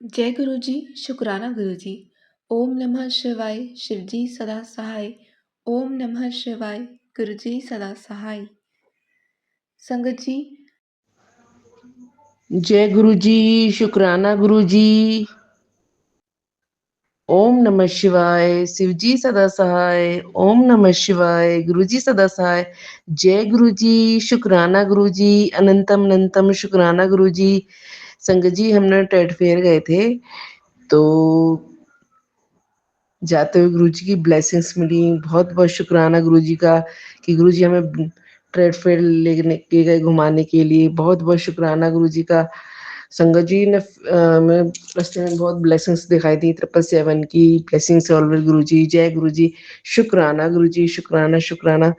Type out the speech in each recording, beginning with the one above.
जय गुरु जी, शुक्राना गुरु जी। ओम नमः शिवाय, शिव जी सदा सहाय। ओम नमः शिवाय, गुरु जी सदा सहाय। संगत जी, जय गुरु जी, शुक्राना गुरु जी। ओम नमः शिवाय, शिव जी सदा सहाय। ओम नमः शिवाय, गुरु जी सदा सहाय। जय गुरु जी, शुक्राना गुरु जी। अनंतम अनंतम शुक्राना गुरु जी। संगत जी, हमने ट्रेड फेयर गए थे, तो जाते हुए गुरु जी की ब्लेसिंग्स मिली। बहुत बहुत शुक्राना गुरु जी का कि गुरु जी हमें ट्रेड फेयर ले गए घुमाने के लिए। बहुत बहुत शुक्राना गुरु जी का। संगत जी ने मैं रास्ते में बहुत ब्लेसिंग्स दिखाई दी। 777 की ब्लेसिंग्स ऑलवेज गुरु जी। जय गुरु जी, शुक्राना गुरु जी, शुक्राना शुक्राना।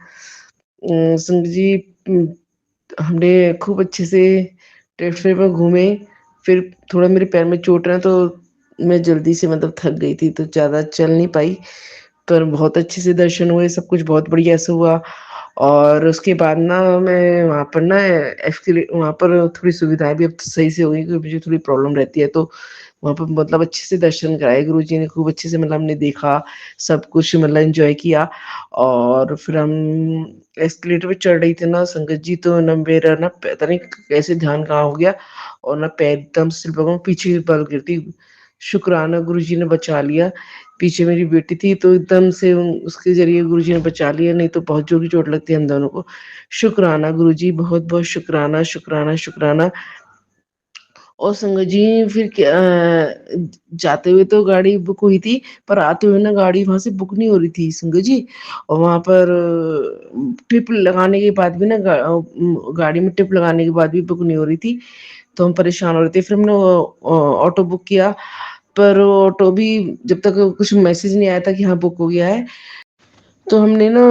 संगत जी, हमने खूब अच्छे से ट्रेड फेयर में घूमे। फिर थोड़ा मेरे पैर में चोट है, तो मैं जल्दी से मतलब थक गई थी, तो ज़्यादा चल नहीं पाई। पर बहुत अच्छे से दर्शन हुए, सब कुछ बहुत बढ़िया से हुआ। और उसके बाद ना मैं वहाँ पर ना एक्चुअली वहाँ पर थोड़ी सुविधाएं भी अब तो सही से हो गई, क्योंकि मुझे थोड़ी प्रॉब्लम रहती है। तो वहाँ पर मतलब अच्छे से दर्शन कराए गुरु जी ने, खूब अच्छे से मतलब हमने देखा, सब कुछ मतलब एंजॉय किया। और फिर हम एस्केलेटर पे चढ़ रही थी ना संगत जी, तो ना मेरा ना पता नहीं कैसे ध्यान कहाँ हो गया, और ना पैर एकदम से पीछे की बल गिरती। शुक्राना गुरु जी ने बचा लिया। पीछे मेरी बेटी थी, तो एकदम से उसके ज़रिए गुरुजी ने बचा लिया, नहीं तो बहुत ज़ोर की चोट लगती है हम दोनों को। शुक्राना गुरुजी, बहुत-बहुत शुक्राना, शुक्राना, शुक्राना। और संगत जी, फिर क्या जाते हुए तो गाड़ी बुक हुई थी, पर आते हुए ना गाड़ी वहाँ से बुक नहीं हो रही थी संगत जी। और वहाँ पर टिप लगाने के बाद भी ना गाड़ी में टिप लगाने के बाद भी बुक नहीं हो रही थी, तो हम परेशान हो रहे थे। फिर हमने ऑटो बुक किया, पर ऑटो भी जब तक कुछ मैसेज नहीं आया था कि हाँ बुक हो गया है, तो हमने ना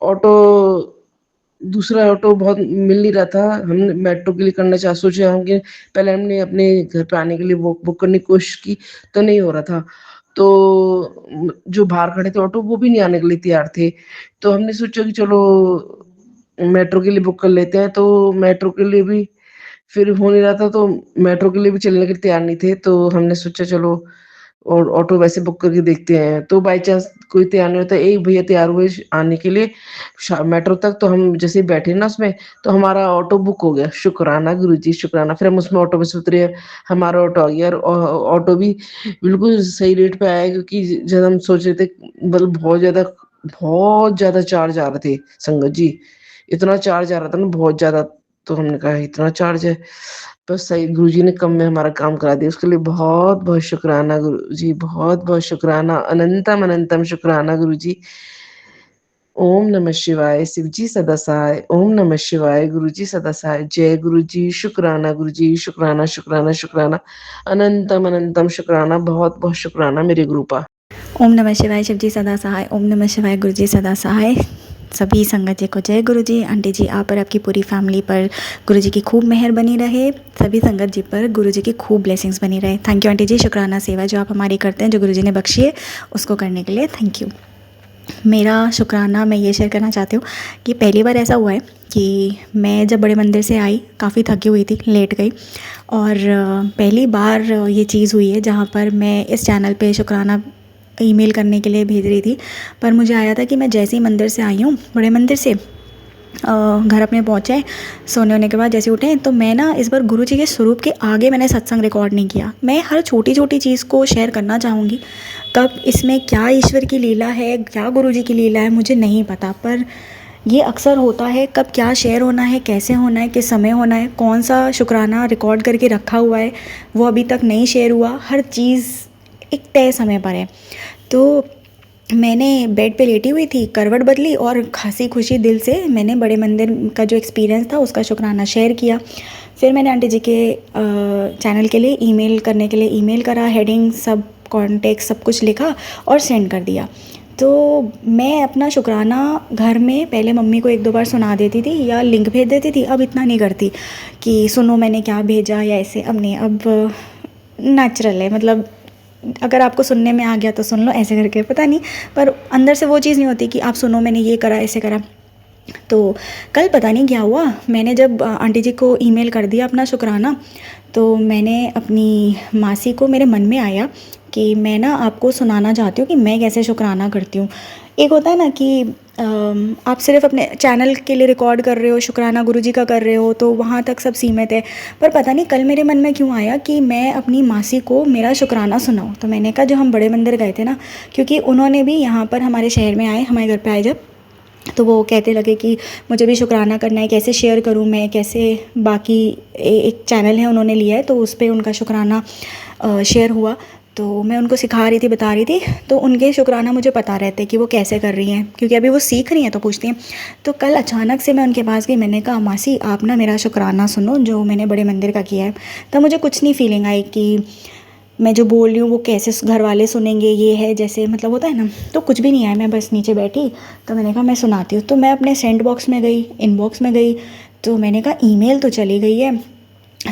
ऑटो दूसरा ऑटो बहुत मिल नहीं रहा था। हमने मेट्रो के लिए करना चाह सोचा हम कि पहले हमने अपने घर पे आने के लिए बुक करने की कोशिश की, तो नहीं हो रहा था। तो जो बाहर खड़े थे ऑटो, वो भी नहीं आने के लिए तैयार थे। तो हमने सोचा कि चलो मेट्रो के लिए बुक कर लेते हैं। तो मेट्रो के लिए भी फिर हो नहीं रहा था, तो मेट्रो के लिए भी चलने के लिए तैयार नहीं थे। तो हमने सोचा चलो और ऑटो वैसे बुक करके देखते हैं। तो बाय चांस कोई तैयार नहीं होता, एक भैया तैयार हुए आने के लिए मेट्रो तक। तो हम जैसे ही बैठे ना उसमें, तो हमारा ऑटो बुक हो गया। शुक्राना गुरुजी, शुक्राना। फिर हम उसमें ऑटो में से उतरे, हमारा ऑटो आ गया। और ऑटो भी बिल्कुल सही रेट पे आया, क्योंकि जब हम सोच रहे थे मतलब बहुत ज्यादा चार्ज आ रहे थे संगत जी। इतना चार्ज आ रहा था ना, बहुत ज्यादा। तो हमने कहा इतना चार्ज है, बस सही गुरुजी ने कम में हमारा काम करा दिया। उसके लिए बहुत बहुत शुक्राना गुरुजी, बहुत बहुत शुक्राना, अनंतम अनंतम शुक्राना गुरुजी। ओम नमः शिवाय, शिव जी सदा सहाय। ओम नमः शिवाय, गुरु जी सदा सहाय। जय गुरु जी, शुक्राना गुरु जी, शुक्राना शुक्राना शुक्राना, अनंतम अनंतम शुक्राना, बहुत बहुत शुक्राना मेरे गुरुपा। ओम नमः शिवाय, शिव जी सदा सहाय। ओम नमः शिवाय, गुरु जी सदा सहाय। सभी संगत जी को जय गुरु जी। आंटी जी, आप पर, आपकी पूरी फैमिली पर गुरु जी की खूब मेहर बनी रहे। सभी संगत जी पर गुरु जी की खूब ब्लेसिंग्स बनी रहे। थैंक यू आंटी जी। शुक्राना सेवा जो आप हमारी करते हैं, जो गुरु जी ने बख्शी है, उसको करने के लिए थैंक यू। मेरा शुक्राना मैं ये शेयर करना चाहती हूँ कि पहली बार ऐसा हुआ है कि मैं जब बड़े मंदिर से आई, काफ़ी थकी हुई थी, लेट गई। और पहली बार ये चीज़ हुई है जहाँ पर मैं इस चैनल पे शुक्राना ईमेल करने के लिए भेज रही थी। पर मुझे आया था कि मैं जैसे ही मंदिर से आई हूँ, बड़े मंदिर से घर अपने पहुँचे, सोने होने के बाद जैसे उठे, तो मैं ना इस बार गुरु जी के स्वरूप के आगे मैंने सत्संग रिकॉर्ड नहीं किया। मैं हर छोटी छोटी चीज़ को शेयर करना चाहूँगी। कब इसमें क्या ईश्वर की लीला है, क्या गुरु जी की लीला है, मुझे नहीं पता। पर ये अक्सर होता है, कब क्या शेयर होना है, कैसे होना है, किस समय होना है, कौन सा शुक्राना रिकॉर्ड करके रखा हुआ है, वो अभी तक नहीं शेयर हुआ। हर चीज़ एक तय समय पर है। तो मैंने बेड पे लेटी हुई थी, करवट बदली और खासी खुशी दिल से मैंने बड़े मंदिर का जो एक्सपीरियंस था उसका शुक्राना शेयर किया। फिर मैंने आंटी जी के चैनल के लिए ईमेल करने के लिए ईमेल करा, हेडिंग सब कॉन्टेक्ट सब कुछ लिखा और सेंड कर दिया। तो मैं अपना शुक्राना घर में पहले मम्मी को एक दो बार सुना देती थी या लिंक भेज देती थी। अब इतना नहीं करती कि सुनो मैंने क्या भेजा या ऐसे। अब नहीं, अब नेचुरल है। मतलब अगर आपको सुनने में आ गया तो सुन लो, ऐसे करके पता नहीं, पर अंदर से वो चीज़ नहीं होती कि आप सुनो मैंने ये करा ऐसे करा। तो कल पता नहीं क्या हुआ, मैंने जब आंटी जी को ईमेल कर दिया अपना शुक्राना, तो मैंने अपनी मासी को, मेरे मन में आया कि मैं ना आपको सुनाना चाहती हूँ कि मैं कैसे शुक्राना करती हूँ। एक होता है ना कि आप सिर्फ अपने चैनल के लिए रिकॉर्ड कर रहे हो, शुक्राना गुरुजी का कर रहे हो, तो वहाँ तक सब सीमित है। पर पता नहीं कल मेरे मन में क्यों आया कि मैं अपनी मासी को मेरा शुक्राना सुनाऊँ। तो मैंने कहा, जो हम बड़े मंदिर गए थे ना, क्योंकि उन्होंने भी यहाँ पर हमारे शहर में आए, हमारे घर पे आए जब, तो वो कहते लगे कि मुझे भी शुक्राना करना है, कैसे शेयर करूँ मैं, कैसे बाकी एक चैनल है उन्होंने लिया है, तो उस पर उनका शुक्राना शेयर हुआ। तो मैं उनको सिखा रही थी, बता रही थी, तो उनके शुक्राना मुझे पता रहते कि वो कैसे कर रही हैं, क्योंकि अभी वो सीख रही हैं तो पूछती हैं। तो कल अचानक से मैं उनके पास गई, मैंने कहा, मासी आप ना मेरा शुक्राना सुनो जो मैंने बड़े मंदिर का किया है। तब मुझे कुछ नहीं फीलिंग आई कि मैं जो बोल रही हूँ वो कैसे घर वाले सुनेंगे, ये है जैसे मतलब होता है ना, तो कुछ भी नहीं आया। मैं बस नीचे बैठी, तो मैंने कहा मैं सुनाती हूँ। तो मैं अपने सेंड बॉक्स में गई, इनबॉक्स में गई, तो मैंने कहा ईमेल तो चली गई है,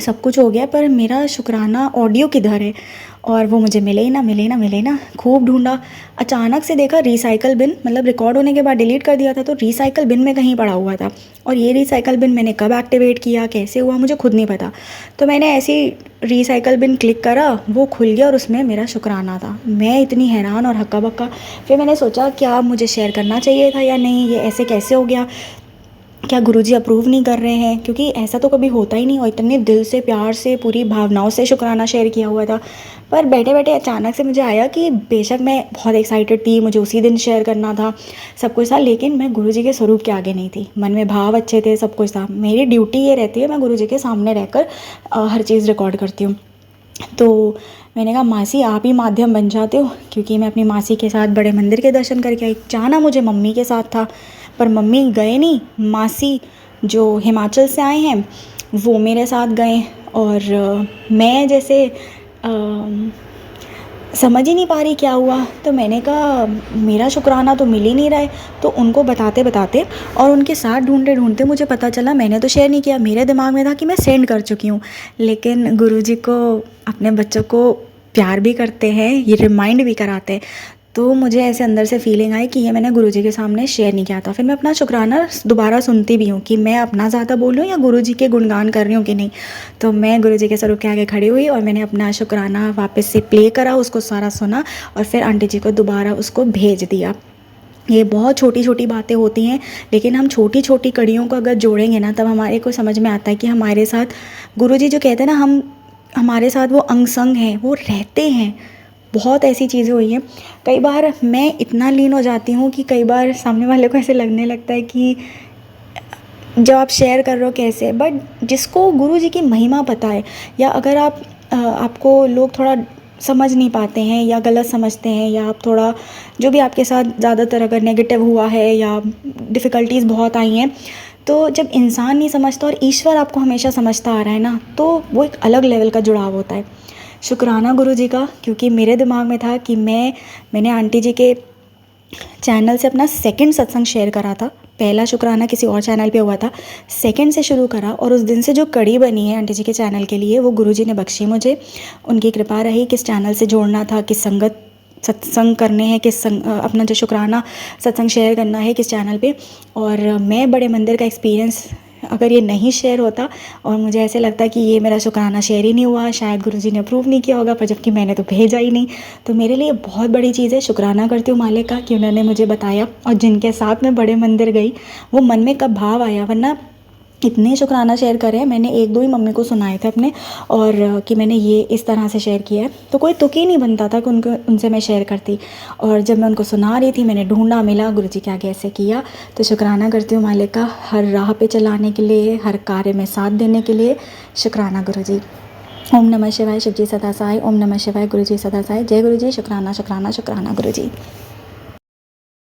सब कुछ हो गया, पर मेरा शुक्राना ऑडियो किधर है, और वो मुझे मिले ही ना, मिले ना, मिले ना। खूब ढूंढा, अचानक से देखा रिसाइकल बिन, मतलब रिकॉर्ड होने के बाद डिलीट कर दिया था, तो रिसाइकल बिन में कहीं पड़ा हुआ था। और ये रिसाइकल बिन मैंने कब एक्टिवेट किया, कैसे हुआ, मुझे खुद नहीं पता। तो मैंने ऐसे ही रिसाइकल बिन क्लिक करा, वो खुल गया और उसमें मेरा शुक्राना था। मैं इतनी हैरान और हक्का बक्का। फिर मैंने सोचा क्या मुझे शेयर करना चाहिए था या नहीं, ये ऐसे कैसे हो गया, क्या गुरुजी अप्रूव नहीं कर रहे हैं, क्योंकि ऐसा तो कभी होता ही नहीं, और इतने दिल से, प्यार से, पूरी भावनाओं से शुक्राना शेयर किया हुआ था। पर बैठे बैठे अचानक से मुझे आया कि बेशक मैं बहुत एक्साइटेड थी, मुझे उसी दिन शेयर करना था, सब कुछ था, लेकिन मैं गुरुजी के स्वरूप के आगे नहीं थी। मन में भाव अच्छे थे, सब कुछ था। मेरी ड्यूटी ये रहती है, मैं गुरुजी के सामने रहकर हर चीज़ रिकॉर्ड करती हूँ। तो मैंने कहा, मासी आप ही माध्यम बन जाते हो, क्योंकि मैं अपनी मासी के साथ बड़े मंदिर के दर्शन करके आई। जाना मुझे मम्मी के साथ था, पर मम्मी गए नहीं, मासी जो हिमाचल से आए हैं वो मेरे साथ गए। और मैं जैसे समझ ही नहीं पा रही क्या हुआ। तो मैंने कहा मेरा शुक्राना तो मिल ही नहीं रहा है। तो उनको बताते बताते और उनके साथ ढूंढते ढूंढते मुझे पता चला मैंने तो शेयर नहीं किया, मेरे दिमाग में था कि मैं सेंड कर चुकी हूँ। लेकिन गुरुजी को अपने बच्चों को प्यार भी करते हैं, ये रिमाइंड भी कराते हैं। तो मुझे ऐसे अंदर से फीलिंग आई कि ये मैंने गुरुजी के सामने शेयर नहीं किया था। फिर मैं अपना शुक्राना दोबारा सुनती भी हूँ कि मैं अपना ज़्यादा बोल रही हूँ या गुरुजी के गुणगान कर रही हूँ कि नहीं। तो मैं गुरुजी के स्वरूप के आगे खड़ी हुई और मैंने अपना शुक्राना वापस से प्ले करा, उसको सारा सुना और फिर आंटी जी को दोबारा उसको भेज दिया। ये बहुत छोटी छोटी बातें होती हैं, लेकिन हम छोटी छोटी कड़ियों को अगर जोड़ेंगे ना, तब हमारे को समझ में आता है कि हमारे साथ गुरुजी जो कहते हैं ना, हमारे साथ वो अंग संग हैं, वो रहते हैं। बहुत ऐसी चीज़ें हुई हैं। कई बार मैं इतना लीन हो जाती हूँ कि कई बार सामने वाले को ऐसे लगने लगता है कि जब आप शेयर कर रहे हो कैसे, बट जिसको गुरुजी की महिमा पता है, या अगर आपको लोग थोड़ा समझ नहीं पाते हैं या गलत समझते हैं, या आप थोड़ा जो भी आपके साथ ज़्यादातर अगर नेगेटिव हुआ है या डिफ़िकल्टीज़ बहुत आई हैं, तो जब इंसान नहीं समझता और ईश्वर आपको हमेशा समझता आ रहा है ना, तो वो एक अलग लेवल का जुड़ाव होता है। शुक्राना गुरुजी का, क्योंकि मेरे दिमाग में था कि मैंने आंटी जी के चैनल से अपना सेकंड सत्संग शेयर करा था। पहला शुक्राना किसी और चैनल पे हुआ था, सेकंड से शुरू करा, और उस दिन से जो कड़ी बनी है आंटी जी के चैनल के लिए, वो गुरुजी ने बख्शी मुझे। उनकी कृपा रही, किस चैनल से जोड़ना था, किस संगत सत्संग करने हैं, अपना जो शुक्राना सत्संग शेयर करना है किस चैनल पे। और मैं बड़े मंदिर का एक्सपीरियंस अगर ये नहीं शेयर होता, और मुझे ऐसे लगता कि ये मेरा शुक्राना शेयर ही नहीं हुआ, शायद गुरुजी ने अप्रूव नहीं किया होगा, पर जबकि मैंने तो भेजा ही नहीं। तो मेरे लिए बहुत बड़ी चीज़ है। शुक्राना करती हूँ मालिक का कि उन्होंने मुझे बताया, और जिनके साथ मैं बड़े मंदिर गई वो मन में कब भाव आया, वरना इतने शुक्राना शेयर करे। मैंने एक दो ही मम्मी को सुनाए थे अपने, और कि मैंने ये इस तरह से शेयर किया है, तो कोई तुक ही नहीं बनता था कि उनसे मैं शेयर करती। और जब मैं उनको सुना रही थी, मैंने ढूंढा, मिला, गुरुजी क्या कैसे किया। तो शुक्राना करती हूँ मालिक का, हर राह पे चलाने के लिए, हर कार्य में साथ देने के लिए। शुक्राना गुरुजी। ओम नमः शिवाय, शिवजी सदा सहाय। ओम नमः शिवाय, गुरुजी सदा सहाय। जय गुरुजी। शुक्राना शुक्राना शुक्राना गुरुजी।